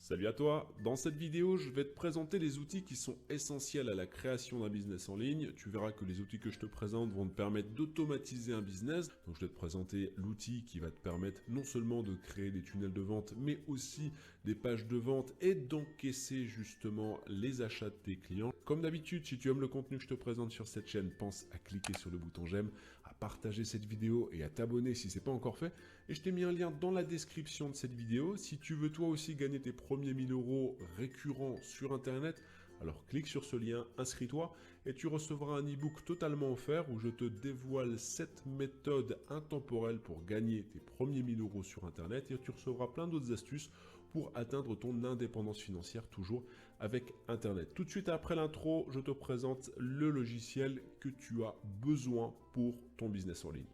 Salut à toi, dans cette vidéo je vais te présenter les outils qui sont essentiels à la création d'un business en ligne. Tu verras que les outils que je te présente vont te permettre d'automatiser un business. Donc je vais te présenter l'outil qui va te permettre non seulement de créer des tunnels de vente mais aussi des pages de vente et d'encaisser justement les achats de tes clients. Comme d'habitude, si tu aimes le contenu que je te présente sur cette chaîne, pense à cliquer sur le bouton j'aime, à partager cette vidéo et à t'abonner si ce n'est pas encore fait. Et je t'ai mis un lien dans la description de cette vidéo. Si tu veux toi aussi gagner tes premiers 1000 € récurrents sur Internet, alors clique sur ce lien, inscris-toi et tu recevras un e-book totalement offert où je te dévoile 7 méthodes intemporelles pour gagner tes premiers 1000 € sur Internet et tu recevras plein d'autres astuces pour atteindre ton indépendance financière toujours avec Internet. Tout de suite après l'intro, je te présente le logiciel que tu as besoin pour ton business en ligne.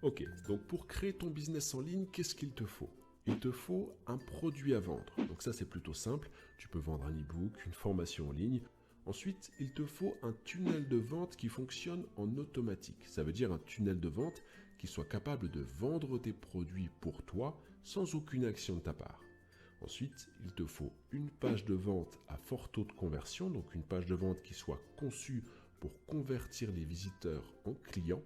Ok, donc pour créer ton business en ligne, qu'est-ce qu'il te faut? Il te faut un produit à vendre. Donc ça, c'est plutôt simple. Tu peux vendre un e-book, une formation en ligne. Ensuite, il te faut un tunnel de vente qui fonctionne en automatique. Ça veut dire un tunnel de vente qui soit capable de vendre tes produits pour toi sans aucune action de ta part. Ensuite, il te faut une page de vente à fort taux de conversion, donc une page de vente qui soit conçue pour convertir les visiteurs en clients.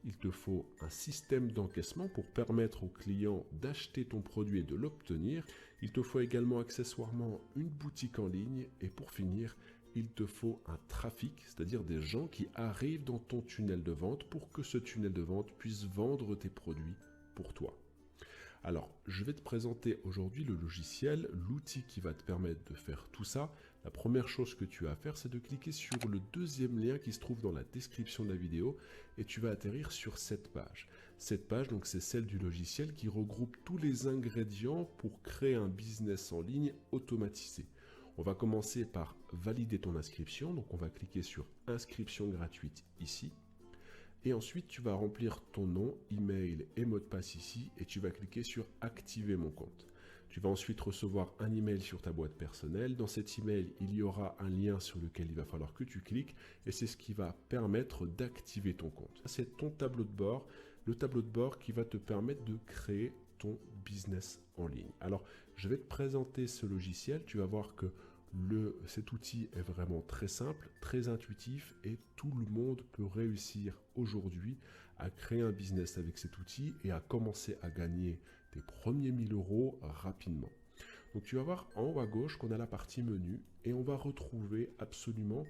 Il te faut un système d'encaissement pour permettre aux clients d'acheter ton produit et de l'obtenir. Il te faut également accessoirement une boutique en ligne. Et pour finir, il te faut un trafic, c'est-à-dire des gens qui arrivent dans ton tunnel de vente pour que ce tunnel de vente puisse vendre tes produits pour toi. Alors, je vais te présenter aujourd'hui le logiciel, l'outil qui va te permettre de faire tout ça. La première chose que tu as à faire, c'est de cliquer sur le deuxième lien qui se trouve dans la description de la vidéo et tu vas atterrir sur cette page. Cette page, donc, c'est celle du logiciel qui regroupe tous les ingrédients pour créer un business en ligne automatisé. On va commencer par valider ton inscription. Donc, on va cliquer sur inscription gratuite ici. Et ensuite, tu vas remplir ton nom, email et mot de passe ici et tu vas cliquer sur activer mon compte. Tu vas ensuite recevoir un email sur ta boîte personnelle. Dans cet email, il y aura un lien sur lequel il va falloir que tu cliques et c'est ce qui va permettre d'activer ton compte. C'est ton tableau de bord, le tableau de bord qui va te permettre de créer ton business en ligne. Alors, je vais te présenter ce logiciel. Tu vas voir que cet outil est vraiment très simple, très intuitif et tout le monde peut réussir aujourd'hui à créer un business avec cet outil et à commencer à gagner tes premiers 1000 € rapidement. Donc tu vas voir en haut à gauche qu'on a la partie menu et on va retrouver absolument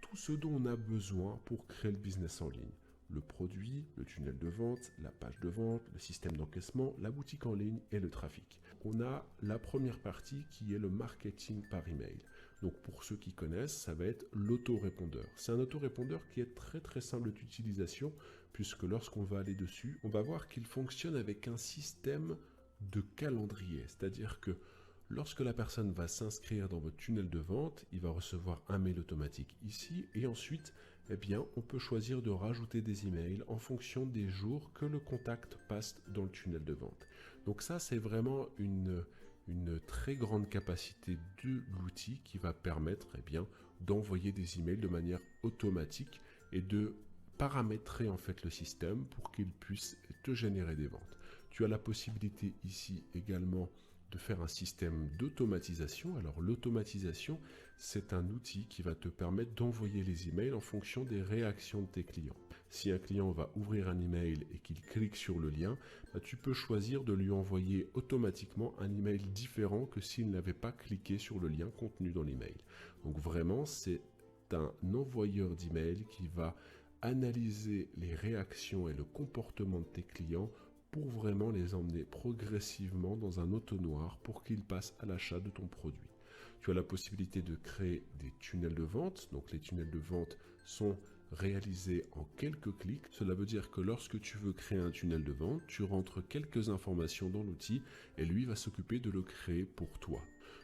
tout ce dont on a besoin pour créer le business en ligne. Le produit, le tunnel de vente, la page de vente, le système d'encaissement, la boutique en ligne et le trafic. On a la première partie qui est le marketing par email. Donc pour ceux qui connaissent, ça va être l'autorépondeur. C'est un autorépondeur qui est très simple d'utilisation puisque lorsqu'on va aller dessus, on va voir qu'il fonctionne avec un système de calendrier. C'est-à-dire que lorsque la personne va s'inscrire dans votre tunnel de vente, il va recevoir un mail automatique ici et ensuite, eh bien, on peut choisir de rajouter des emails en fonction des jours que le contact passe dans le tunnel de vente. Donc ça, c'est vraiment une très grande capacité de l'outil qui va permettre eh bien, d'envoyer des emails de manière automatique et de paramétrer en fait le système pour qu'il puisse te générer des ventes. Tu as la possibilité ici également de faire un système d'automatisation. Alors l'automatisation, c'est un outil qui va te permettre d'envoyer les emails en fonction des réactions de tes clients. Si un client va ouvrir un email et qu'il clique sur le lien, tu peux choisir de lui envoyer automatiquement un email différent que s'il n'avait pas cliqué sur le lien contenu dans l'email. Donc vraiment, c'est un envoyeur d'email qui va analyser les réactions et le comportement de tes clients pour vraiment les emmener progressivement dans un entonnoir pour qu'ils passent à l'achat de ton produit. Tu as la possibilité de créer des tunnels de vente. Donc les tunnels de vente sont réalisés en quelques clics. Cela veut dire que lorsque tu veux créer un tunnel de vente, tu rentres quelques informations dans l'outil et lui va s'occuper de le créer pour toi.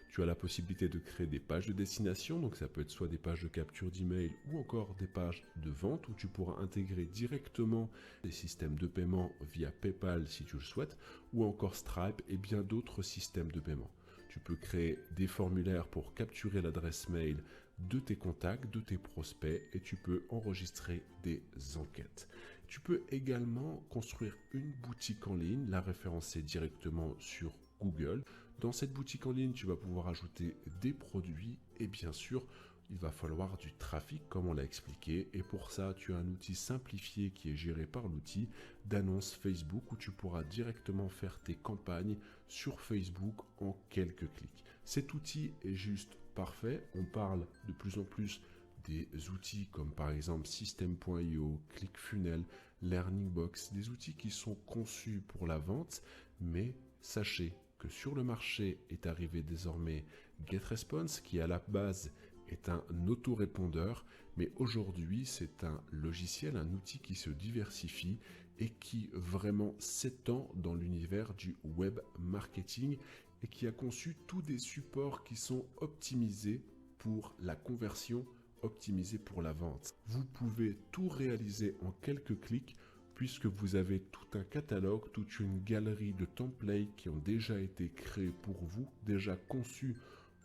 Tu as la possibilité de créer des pages de destination, donc ça peut être soit des pages de capture d'email ou encore des pages de vente où tu pourras intégrer directement des systèmes de paiement via PayPal si tu le souhaites, ou encore Stripe et bien d'autres systèmes de paiement. Tu peux créer des formulaires pour capturer l'adresse mail de tes contacts, de tes prospects et tu peux enregistrer des enquêtes. Tu peux également construire une boutique en ligne, la référencer directement sur Google. Dans cette boutique en ligne, tu vas pouvoir ajouter des produits et bien sûr, il va falloir du trafic comme on l'a expliqué. Et pour ça, tu as un outil simplifié qui est géré par l'outil d'annonce Facebook où tu pourras directement faire tes campagnes sur Facebook en quelques clics. Cet outil est juste parfait. On parle de plus en plus des outils comme par exemple System.io, ClickFunnels, LearningBox, des outils qui sont conçus pour la vente, mais sachez que sur le marché est arrivé désormais GetResponse qui à la base est un autorépondeur, mais aujourd'hui c'est un logiciel, un outil qui se diversifie et qui vraiment s'étend dans l'univers du web marketing et qui a conçu tous des supports qui sont optimisés pour la conversion, optimisés pour la vente. Vous pouvez tout réaliser en quelques clics puisque vous avez tout un catalogue, toute une galerie de templates qui ont déjà été créés pour vous, déjà conçus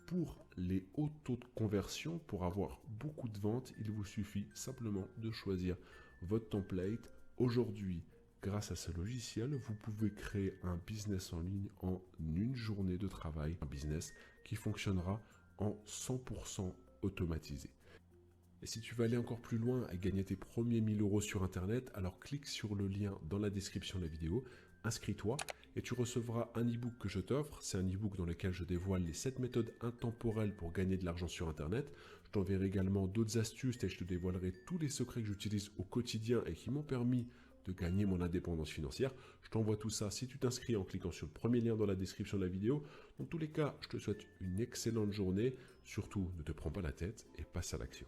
pour les hauts taux de conversion. Pour avoir beaucoup de ventes, il vous suffit simplement de choisir votre template. Aujourd'hui, grâce à ce logiciel, vous pouvez créer un business en ligne en une journée de travail, un business qui fonctionnera en 100% automatisé. Et si tu veux aller encore plus loin et gagner tes premiers 1000 € sur Internet, alors clique sur le lien dans la description de la vidéo, inscris-toi et tu recevras un e-book que je t'offre. C'est un e-book dans lequel je dévoile les 7 méthodes intemporelles pour gagner de l'argent sur Internet. Je t'enverrai également d'autres astuces et je te dévoilerai tous les secrets que j'utilise au quotidien et qui m'ont permis de gagner mon indépendance financière. Je t'envoie tout ça si tu t'inscris en cliquant sur le premier lien dans la description de la vidéo. Dans tous les cas, je te souhaite une excellente journée. Surtout, ne te prends pas la tête et passe à l'action.